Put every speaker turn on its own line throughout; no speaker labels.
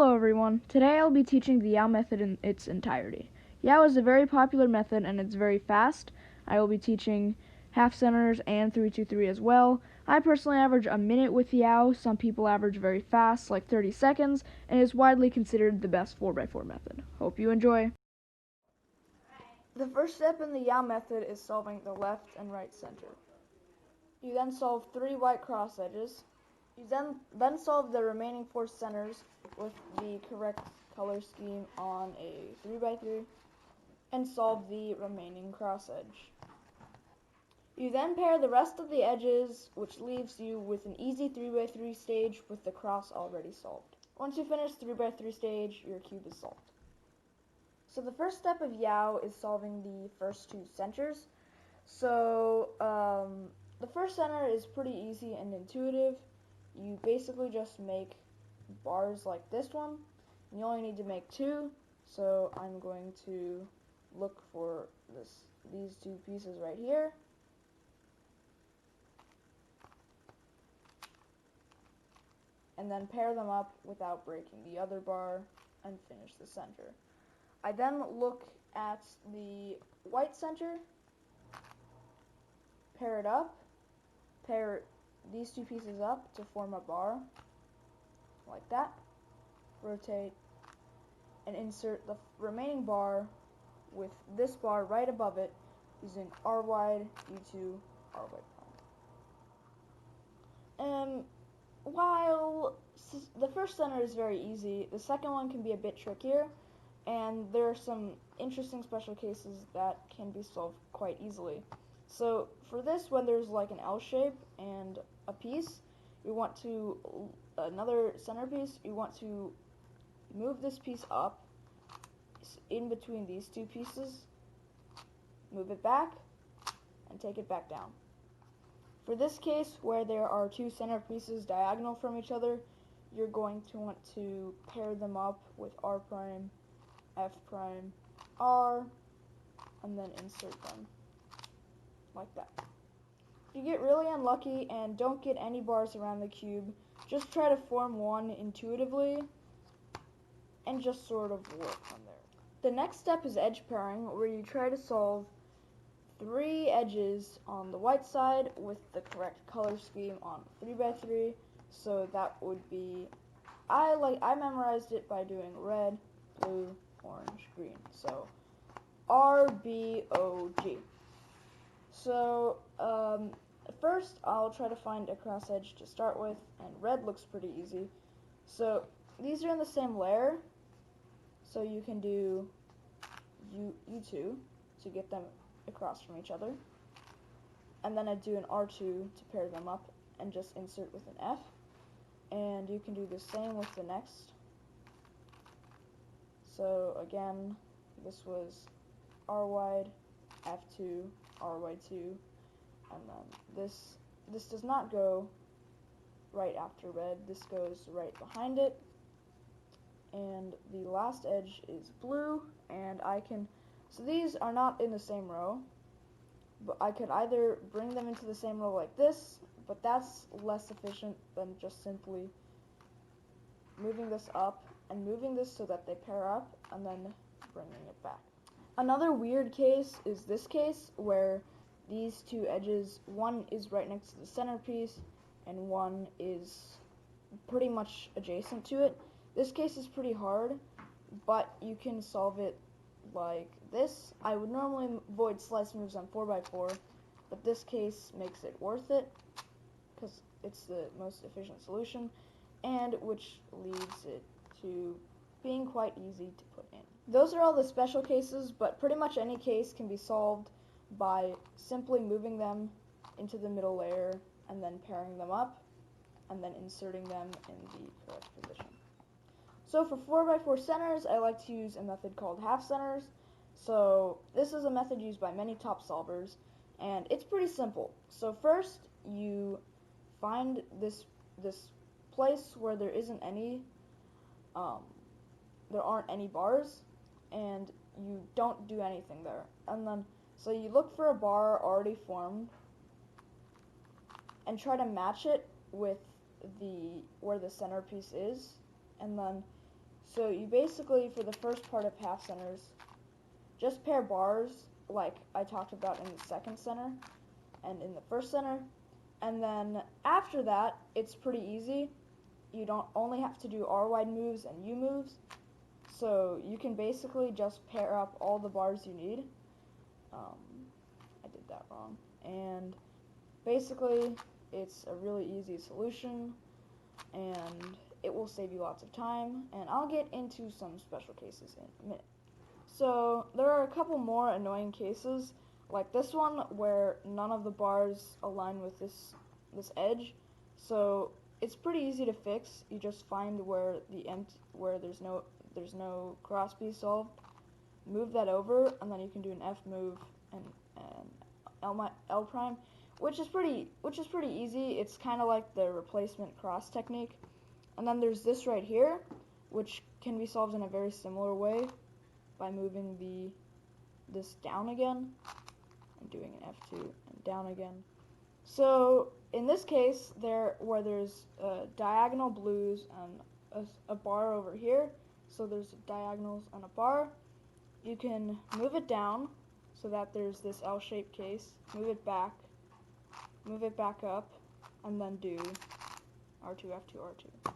Hello everyone. Today I'll be teaching the Uw method in its entirety. Uw is a very popular method and it's very fast. I will be teaching half centers and 3-2-3 as well. I personally average a minute with Uw. Some people average very fast, like 30 seconds, and is widely considered the best 4x4 method. Hope you enjoy. The first step in the Uw method is solving the left and right center. You then solve 3 white cross edges. You then solve the remaining 4 centers with the correct color scheme on a 3x3 and solve the remaining cross edge. You then pair the rest of the edges, which leaves you with an easy 3x3 stage with the cross already solved. Once you finish 3x3 stage, your cube is solved. So the first step of Uw is solving the first 2 centers. So the first center is pretty easy and intuitive. You basically just make bars like this one, and you only need to make 2, so I'm going to look for these 2 pieces right here, and then pair them up without breaking the other bar and finish the center. I then look at the white center, pair it up, pair these 2 pieces up to form a bar, like that, rotate, and insert the remaining bar with this bar right above it using R wide, U2, R wide prime. While the first center is very easy, the second one can be a bit trickier, and there are some interesting special cases that can be solved quite easily. So for this, when there's like an L shape and a piece, you want to, another centerpiece, you want to move this piece up in between these 2 pieces, move it back, and take it back down. For this case, where there are 2 centerpieces diagonal from each other, you're going to want to pair them up with R prime, F prime, R, and then insert them, like that. If you get really unlucky and don't get any bars around the cube, just try to form one intuitively, and just sort of work from there. The next step is edge pairing, where you try to solve 3 edges on the white side with the correct color scheme on 3x3. So that would be, I memorized it by doing red, blue, orange, green. So RBOG. So first I'll try to find a cross edge to start with, and red looks pretty easy. So these are in the same layer, so you can do U2 to get them across from each other, and then I do an R2 to pair them up and just insert with an F, and you can do the same with the next. So again, this was R wide, F2, R wide 2, and then this does not go right after red, this goes right behind it, and the last edge is blue, and so these are not in the same row, but I could either bring them into the same row like this, but that's less efficient than just simply moving this up and moving this so that they pair up and then bringing it back. Another weird case is this case, where these 2 edges, one is right next to the centerpiece and one is pretty much adjacent to it. This case is pretty hard, but you can solve it like this. I would normally avoid slice moves on 4x4, but this case makes it worth it because it's the most efficient solution, and which leads it to being quite easy to put in. Those are all the special cases, but pretty much any case can be solved by simply moving them into the middle layer and then pairing them up and then inserting them in the correct position. So for 4x4 centers, I like to use a method called half centers. So this is a method used by many top solvers, and it's pretty simple. So first, you find this place where there aren't any bars, and you don't do anything there. And then, so you look for a bar already formed, and try to match it with where the centerpiece is, and then So you basically, for the first part of half centers, just pair bars like I talked about in the second center and in the first center. And then after that, it's pretty easy. You don't only have to do R wide moves and U moves. So you can basically just pair up all the bars you need. I did that wrong. And basically, it's a really easy solution, and it will save you lots of time. And I'll get into some special cases in a minute. So there are a couple more annoying cases, like this one where none of the bars align with this edge. So it's pretty easy to fix. You just find where there's no cross piece solved, move that over, and then you can do an F move and L prime, which is pretty easy. It's kind of like the replacement cross technique. And then there's this right here, which can be solved in a very similar way by moving this down again and doing an F2 and down again. So in this case, where there's diagonal blues and a bar over here, so there's diagonals and a bar, you can move it down so that there's this L-shaped case, move it back up, and then do R2, F2, R2.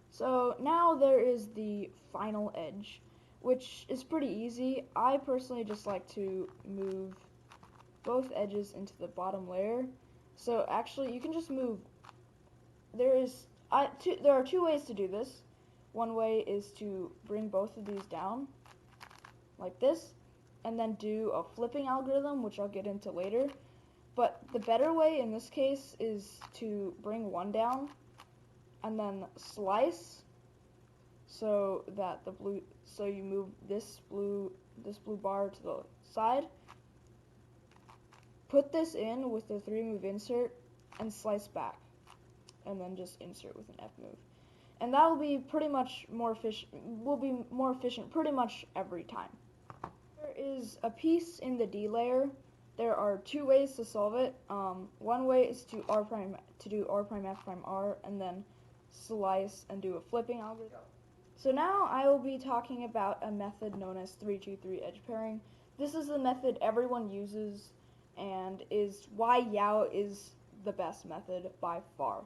So now there is the final edge, which is pretty easy. I personally just like to move both edges into the bottom layer. So actually, you can just move. There are two ways to do this. One way is to bring both of these down, like this, and then do a flipping algorithm, which I'll get into later. But the better way in this case is to bring one down and then slice so that you move this blue bar to the side. Put this in with the 3-move insert and slice back, and then just insert with an F move. And that will be pretty much more efficient pretty much every time. There is a piece in the D layer. There are two ways to solve it. One way is to do R prime F prime R and then slice and do a flipping algorithm. So now I will be talking about a method known as 3-2-3 edge pairing. This is the method everyone uses and is why Uw is the best method by far.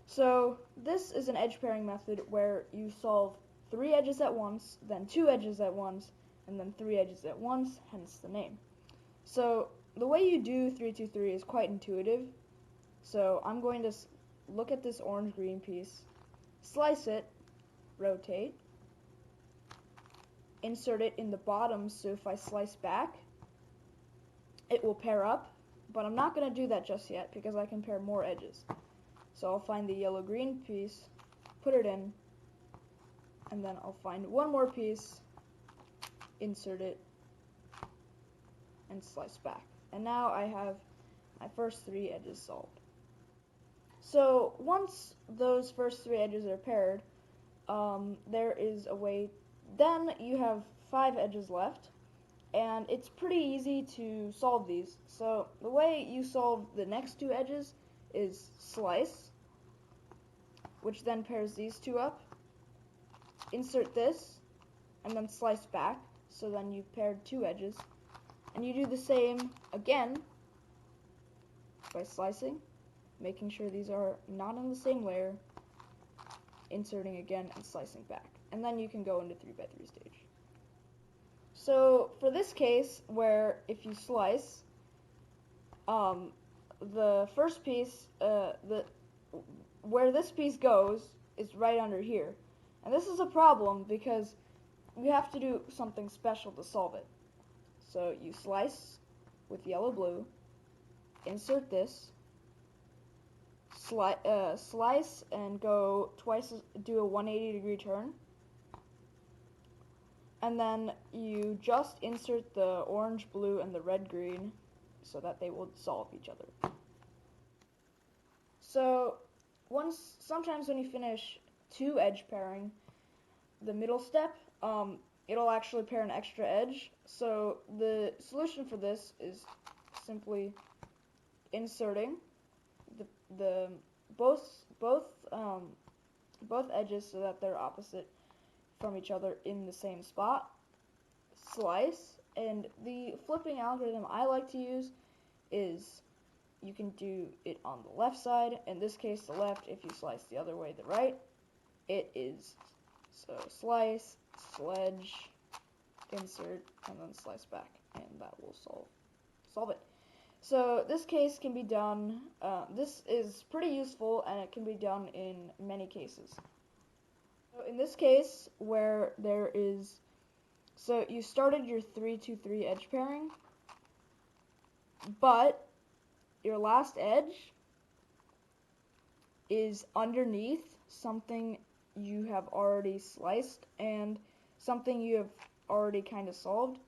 So this is an edge pairing method where you solve 3 edges at once, then 2 edges at once, and then 3 edges at once, hence the name. So the way you do 3-2-3 is quite intuitive. So I'm going to look at this orange-green piece, slice it, rotate, insert it in the bottom, so if I slice back, it will pair up, but I'm not going to do that just yet because I can pair more edges. So I'll find the yellow-green piece, put it in, and then I'll find one more piece, insert it, and slice back. And now I have my first 3 edges solved. So once those first 3 edges are paired, there is a way, then you have 5 edges left, and it's pretty easy to solve these. So the way you solve the next 2 edges is slice, which then pairs these 2 up, insert this, and then slice back, so then you've paired 2 edges, and you do the same again by slicing, making sure these are not on the same layer, inserting again, and slicing back. And then you can go into 3x3 stage. So for this case, where if you slice, the first piece, where this piece goes is right under here. And this is a problem because you have to do something special to solve it. So you slice with yellow-blue, insert this, slice and go twice, do a 180-degree turn, and then you just insert the orange, blue, and the red, green so that they will solve each other. So sometimes when you finish 2 edge pairing, the middle step, it'll actually pair an extra edge. So the solution for this is simply inserting both edges so that they're opposite, from each other in the same spot, slice, and the flipping algorithm I like to use is you can do it on the left side, in this case the left. If you slice the other way, the right, it is so slice, sledge, insert, and then slice back, and that will solve it. So this case can be done, this is pretty useful, and it can be done in many cases. So in this case, where there is, so you started your 3-2-3 edge pairing, but your last edge is underneath something you have already sliced and something you have already kind of solved.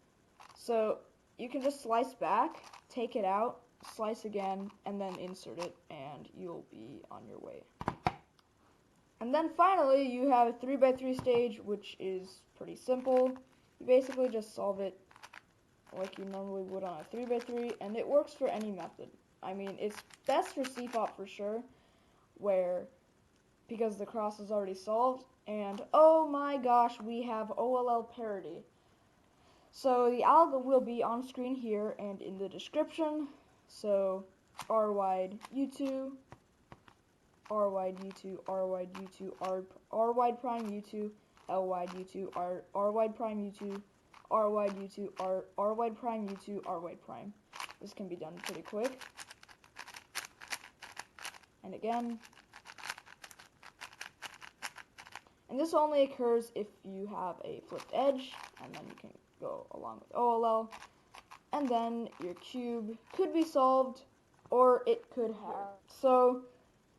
So you can just slice back, take it out, slice again, and then insert it, and you'll be on your way. And then finally, you have a 3x3 stage, which is pretty simple. You basically just solve it like you normally would on a 3x3, and it works for any method. I mean, it's best for CPOP for sure, because the cross is already solved, and oh my gosh, we have OLL Parity. So the algo will be on screen here and in the description. So R wide U2, R wide U2, R wide U2, R wide prime U2, L wide U2, R wide prime U2, R wide U2, R wide prime U2, R wide prime. This can be done pretty quick. And again. And this only occurs if you have a flipped edge, and then you can go along with OLL. And then your cube could be solved, or it could have. So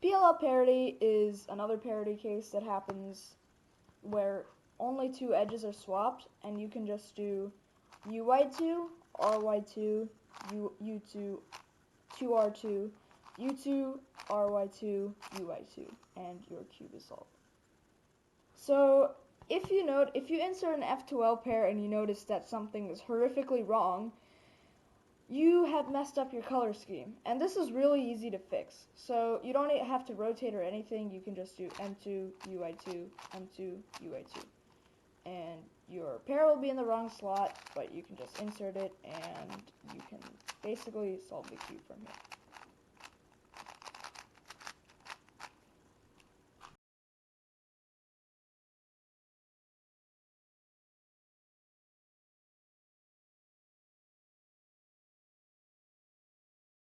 PLL parity is another parity case that happens where only two edges are swapped, and you can just do Uy2, Ry2, U2, 2R2, U2, Ry2, Uy2, and your cube is solved. So if you insert an F2L pair and you notice that something is horrifically wrong, you have messed up your color scheme, and this is really easy to fix. So you don't have to rotate or anything. You can just do M2 Uy2, M2 Uy2, and your pair will be in the wrong slot, but you can just insert it, and you can basically solve the cube from here.